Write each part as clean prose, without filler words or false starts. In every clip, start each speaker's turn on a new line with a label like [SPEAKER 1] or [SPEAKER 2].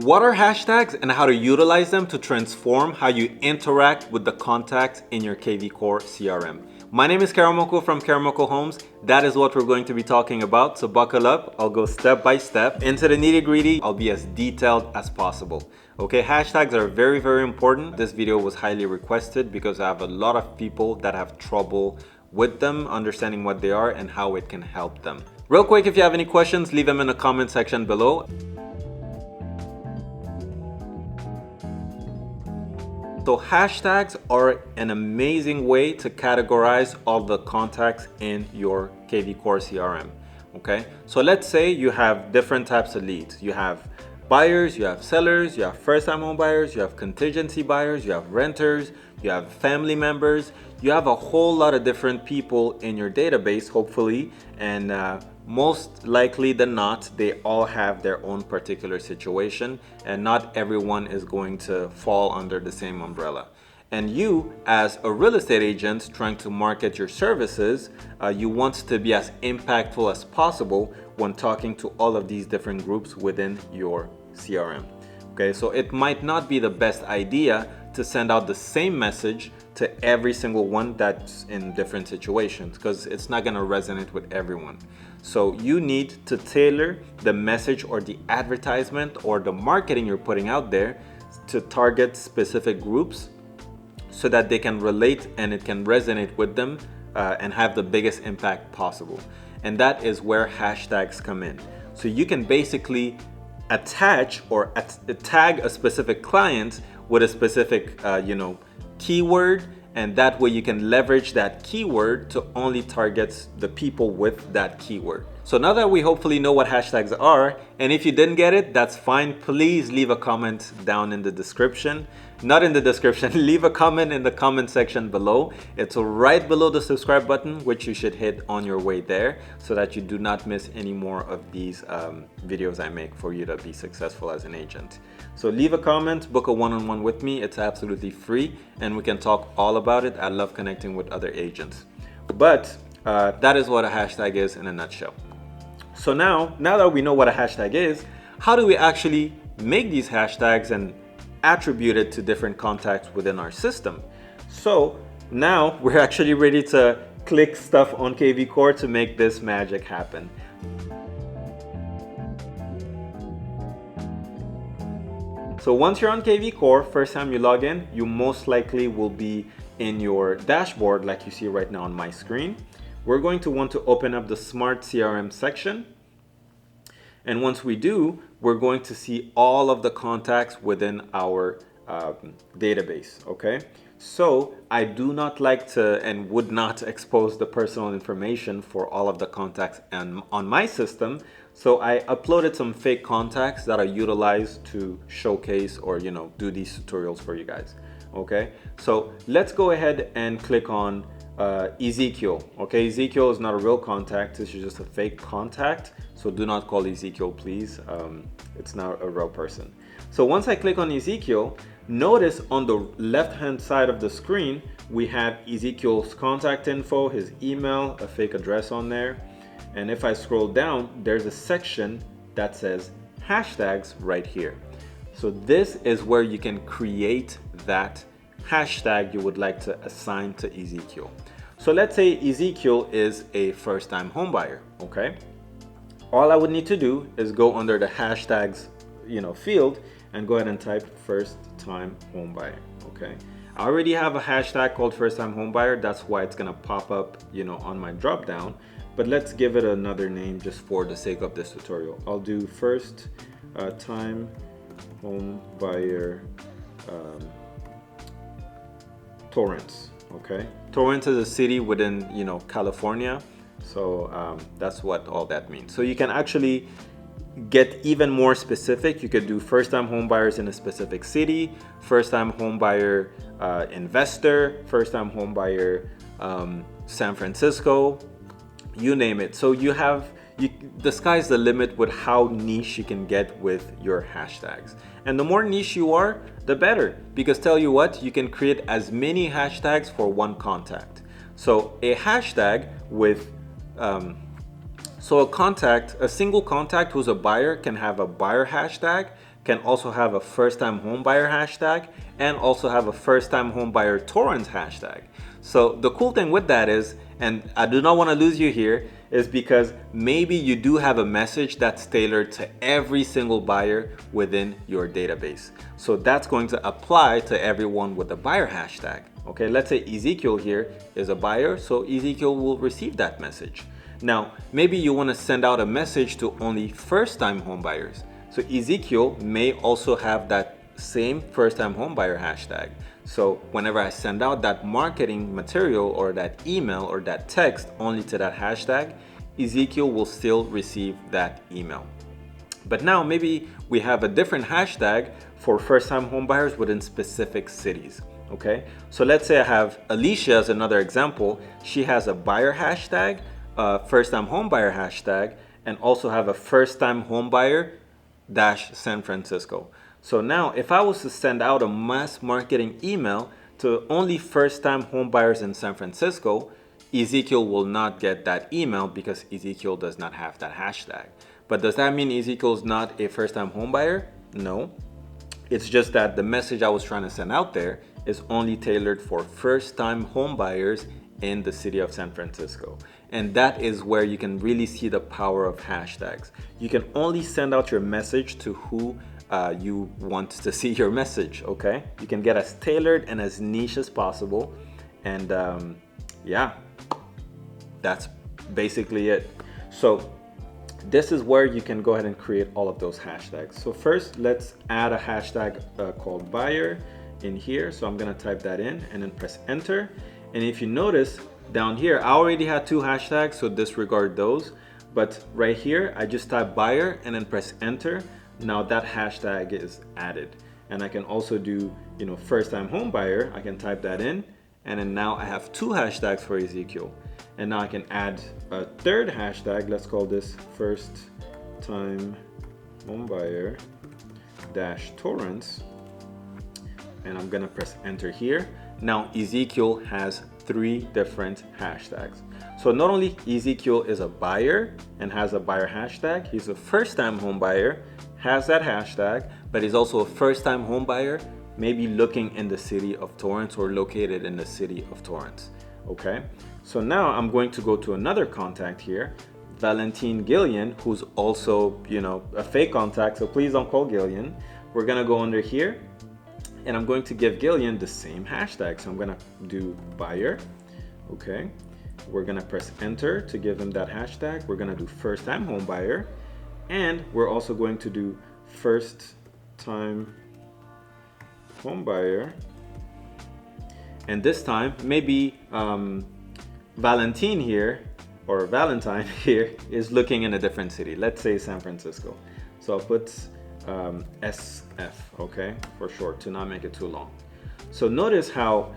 [SPEAKER 1] What are hashtags and how to utilize them to transform how you interact with the contacts in your KVCore CRM? My name is Karamoko from Karamoko Homes. That is what we're going to be talking about. So buckle up. I'll go step by step into the nitty gritty. I'll be as detailed as possible. Okay, hashtags are very, very important. This video was highly requested because I have a lot of people that have trouble with them, understanding what they are and how it can help them. Real quick, if you have any questions, leave them in the comment section below. So hashtags are an amazing way to categorize all the contacts in your KVCore CRM. Okay, so let's say you have different types of leads. You have buyers, you have sellers, you have first-time home buyers, you have contingency buyers, you have renters, you have family members. You have a whole lot of different people in your database, hopefully, and most likely than not, they all have their own particular situation, and not everyone is going to fall under the same umbrella. And you, as a real estate agent trying to market your services, you want to be as impactful as possible when talking to all of these different groups within your CRM. Okay, so it might not be the best idea to send out the same message to every single one that's in different situations because it's not going to resonate with everyone. So you need to tailor the message or the advertisement or the marketing you're putting out there to target specific groups so that they can relate and it can resonate with them and have the biggest impact possible. And that is where hashtags come in. So you can basically attach or tag a specific client with a specific keyword, and that way you can leverage that keyword to only target the people with that keyword. So now that we hopefully know what hashtags are, and if you didn't get it, that's fine. Please leave a comment down in the description. Not in the description, leave a comment in the comment section below. It's right below the subscribe button, which you should hit on your way there so that you do not miss any more of these videos I make for you to be successful as an agent. So leave a comment, book a one-on-one with me. It's absolutely free and we can talk all about it. I love connecting with other agents. But that is what a hashtag is in a nutshell. So now that we know what a hashtag is, how do we actually make these hashtags and attribute it to different contacts within our system? So now we're actually ready to click stuff on KVCore to make this magic happen. So once you're on KVCore, first time you log in, you most likely will be in your dashboard like you see right now on my screen. We're going to want to open up the Smart CRM section. And once we do, we're going to see all of the contacts within our database, okay? So I do not like to and would not expose the personal information for all of the contacts on my system. So I uploaded some fake contacts that are utilized to showcase or, do these tutorials for you guys, okay? So let's go ahead and click on Ezekiel. Okay, Ezekiel is not a real contact. This is just a fake contact. So do not call Ezekiel, please. It's not a real person. So once I click on Ezekiel, notice on the left-hand side of the screen, we have Ezekiel's contact info, his email, a fake address on there. And if I scroll down, there's a section that says hashtags right here. So this is where you can create that hashtag you would like to assign to Ezekiel. So let's say Ezekiel is a first-time home buyer, okay? All I would need to do is go under the hashtags, field and go ahead and type first-time home buyer, okay? I already have a hashtag called first-time home buyer. That's why it's gonna pop up, on my drop-down. But let's give it another name just for the sake of this tutorial. I'll do first-time home buyer Torrance, okay? Torrance is a city within, California. So that's what all that means. So you can actually get even more specific. You could do first-time home buyers in a specific city, first-time home buyer investor, first-time home buyer San Francisco, you name it. So the sky's the limit with how niche you can get with your hashtags. And the more niche you are, the better, because tell you what, you can create as many hashtags for one contact. So a hashtag with a single contact who's a buyer can have a buyer hashtag, can also have a first-time homebuyer hashtag and also have a first-time homebuyer Torrance hashtag. So the cool thing with that is, and I do not want to lose you here, is because maybe you do have a message that's tailored to every single buyer within your database. So that's going to apply to everyone with a buyer hashtag. Okay, let's say Ezekiel here is a buyer, so Ezekiel will receive that message. Now, maybe you want to send out a message to only first-time home buyers. So Ezekiel may also have that same first-time homebuyer hashtag. So whenever I send out that marketing material or that email or that text only to that hashtag, Ezekiel will still receive that email. But now maybe we have a different hashtag for first-time homebuyers within specific cities. Okay, so let's say I have Alicia as another example. She has a buyer hashtag, a first-time homebuyer hashtag, and also have a first-time homebuyer dash San Francisco. So now if I was to send out a mass marketing email to only first-time home buyers in San Francisco, Ezekiel will not get that email because Ezekiel does not have that hashtag. But does that mean Ezekiel's not a first-time home buyer? No. It's just that the message I was trying to send out there is only tailored for first-time home buyers in the city of San Francisco. And that is where you can really see the power of hashtags. You can only send out your message to who you want to see your message, okay? You can get as tailored and as niche as possible. And yeah, that's basically it. So this is where you can go ahead and create all of those hashtags. So first, let's add a hashtag called buyer in here. So I'm gonna type that in and then press enter. And if you notice down here, I already had 2 hashtags, so disregard those. But right here, I just type buyer and then press enter. Now that hashtag is added. And I can also do, first-time home buyer. I can type that in. And then now I have 2 hashtags for Ezekiel. And now I can add a 3rd hashtag. Let's call this first-time homebuyer dash Torrance. And I'm gonna press enter here. Now Ezekiel has 3 different hashtags. So not only Ezekiel is a buyer and has a buyer hashtag, he's a first-time home buyer, has that hashtag, but he's also a first-time home buyer, maybe looking in the city of Torrance or located in the city of Torrance. Okay, so now I'm going to go to another contact here, Valentine Gillian, who's also, a fake contact, so please don't call Gillian. We're gonna go under here, and I'm going to give Gillian the same hashtag. So I'm gonna do buyer, okay. We're gonna press enter to give him that hashtag. We're gonna do first-time home buyer, and we're also going to do first-time home buyer. And this time, maybe Valentine here, or Valentine here, is looking in a different city. Let's say San Francisco. So I'll put SF, okay, for short, to not make it too long. So notice how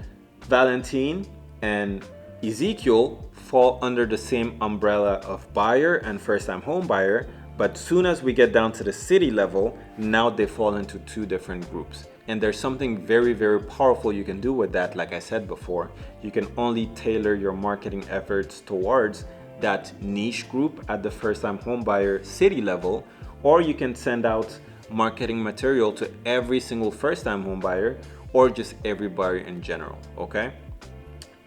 [SPEAKER 1] Valentine and Ezekiel fall under the same umbrella of buyer and first-time home buyer, but soon as we get down to the city level, now they fall into 2 different groups. And there's something very, very powerful you can do with that. Like I said before, you can only tailor your marketing efforts towards that niche group at the first-time home buyer city level, or you can send out marketing material to every single first-time home buyer or just every buyer in general, okay?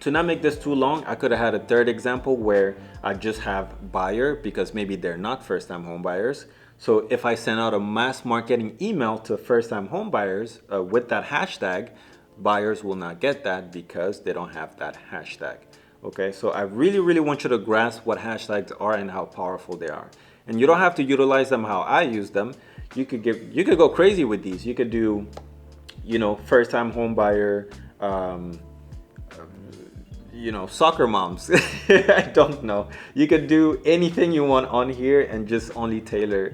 [SPEAKER 1] To not make this too long, I could have had a 3rd example where I just have buyer because maybe they're not first-time home buyers. So if I send out a mass marketing email to first-time home buyers with that hashtag, buyers will not get that because they don't have that hashtag. Okay, so I really, really want you to grasp what hashtags are and how powerful they are. And you don't have to utilize them how I use them. You could go crazy with these. You could do, first-time home buyer, soccer moms. I don't know. You could do anything you want on here and just only tailor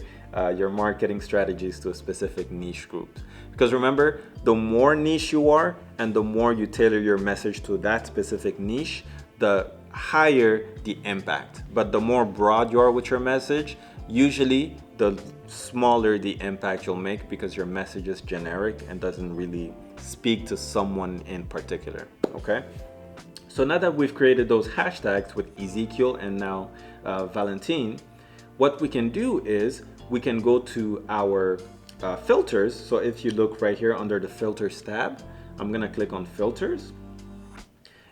[SPEAKER 1] your marketing strategies to a specific niche group. Because remember, the more niche you are and the more you tailor your message to that specific niche, the higher the impact. But the more broad you are with your message, usually the smaller the impact you'll make because your message is generic and doesn't really speak to someone in particular, okay? So now that we've created those hashtags with Ezekiel and now Valentine, what we can do is we can go to our filters. So if you look right here under the filters tab, I'm gonna click on filters,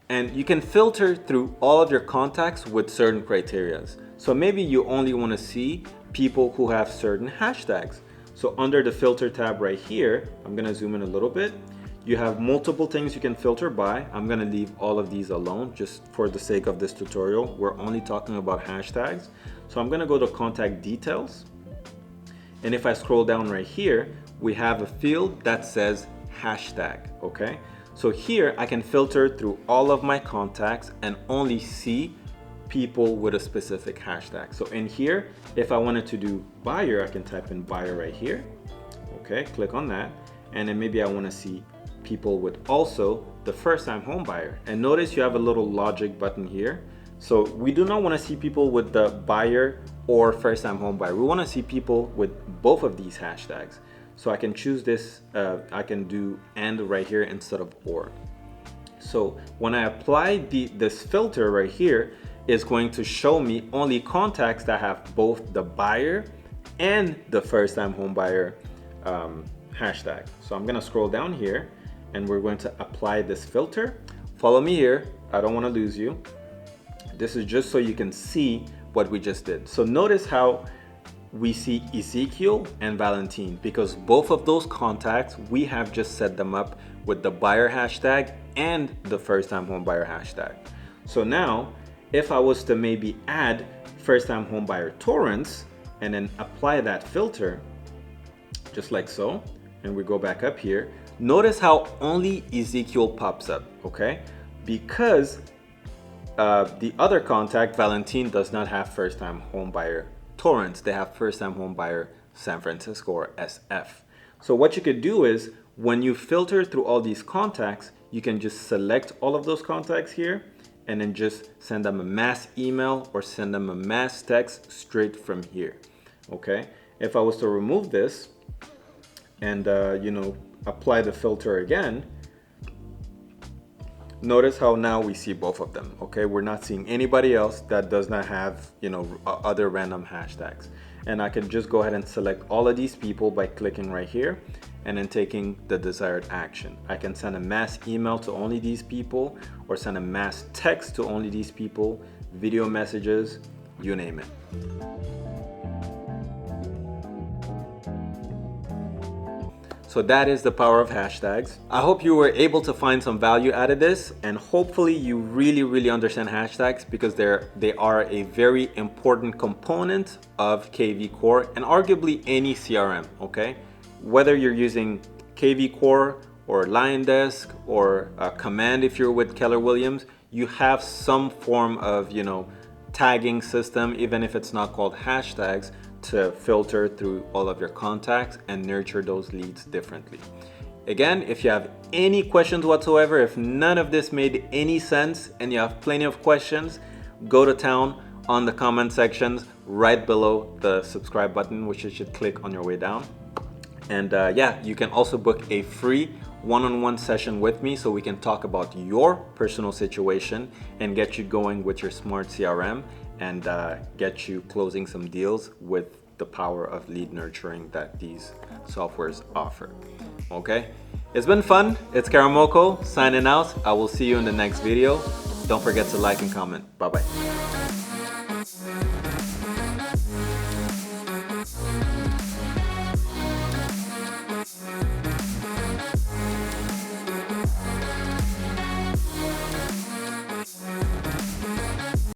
[SPEAKER 1] and you can filter through all of your contacts with certain criterias. So maybe you only want to see people who have certain hashtags. So under the filter tab right here, I'm gonna zoom in a little bit. You have multiple things you can filter by. I'm gonna leave all of these alone just for the sake of this tutorial. We're only talking about hashtags. So I'm gonna go to contact details. And if I scroll down right here, we have a field that says hashtag, okay? So here I can filter through all of my contacts and only see people with a specific hashtag. So in here, if I wanted to do buyer, I can type in buyer right here. Okay, click on that. And then maybe I want to see people with also the first-time home buyer. And notice you have a little logic button here. So we do not want to see people with the buyer or first-time home buyer. We want to see people with both of these hashtags. So I can choose this, I can do and right here instead of or. So when I apply this filter right here, it's going to show me only contacts that have both the buyer and the first-time home buyer hashtag. So I'm gonna scroll down here and we're going to apply this filter. Follow me here, I don't wanna lose you. This is just so you can see what we just did. So notice how we see Ezekiel and Valentine, because both of those contacts, we have just set them up with the buyer hashtag and the first-time home buyer hashtag. So now, if I was to maybe add first-time home buyer Torrance and then apply that filter, just like so, and we go back up here, notice how only Ezekiel pops up, okay? Because the other contact, Valentine, does not have first-time home buyer Torrance. They have first-time home buyer San Francisco or SF. So what you could do is when you filter through all these contacts, you can just select all of those contacts here and then just send them a mass email or send them a mass text straight from here. Okay. If I was to remove this and apply the filter again, notice how now we see both of them. Okay, we're not seeing anybody else that does not have other random hashtags. And I can just go ahead and select all of these people by clicking right here and then taking the desired action. I can send a mass email to only these people or send a mass text to only these people, video messages, you name it. So that is the power of hashtags. I hope you were able to find some value out of this, and hopefully you really understand hashtags, because they are a very important component of KVCore and arguably any CRM, okay? Whether you're using KVCore or LionDesk or Command if you're with Keller Williams, you have some form of, tagging system, even if it's not called hashtags, to filter through all of your contacts and nurture those leads differently. Again, if you have any questions whatsoever, if none of this made any sense and you have plenty of questions, go to town on the comment sections right below the subscribe button, which you should click on your way down. And you can also book a free one-on-one session with me so we can talk about your personal situation and get you going with your smart CRM and get you closing some deals with the power of lead nurturing that these softwares offer. Okay, it's been fun. It's Karamoko signing out. I will see you in the next video. Don't forget to like and comment. Bye-bye.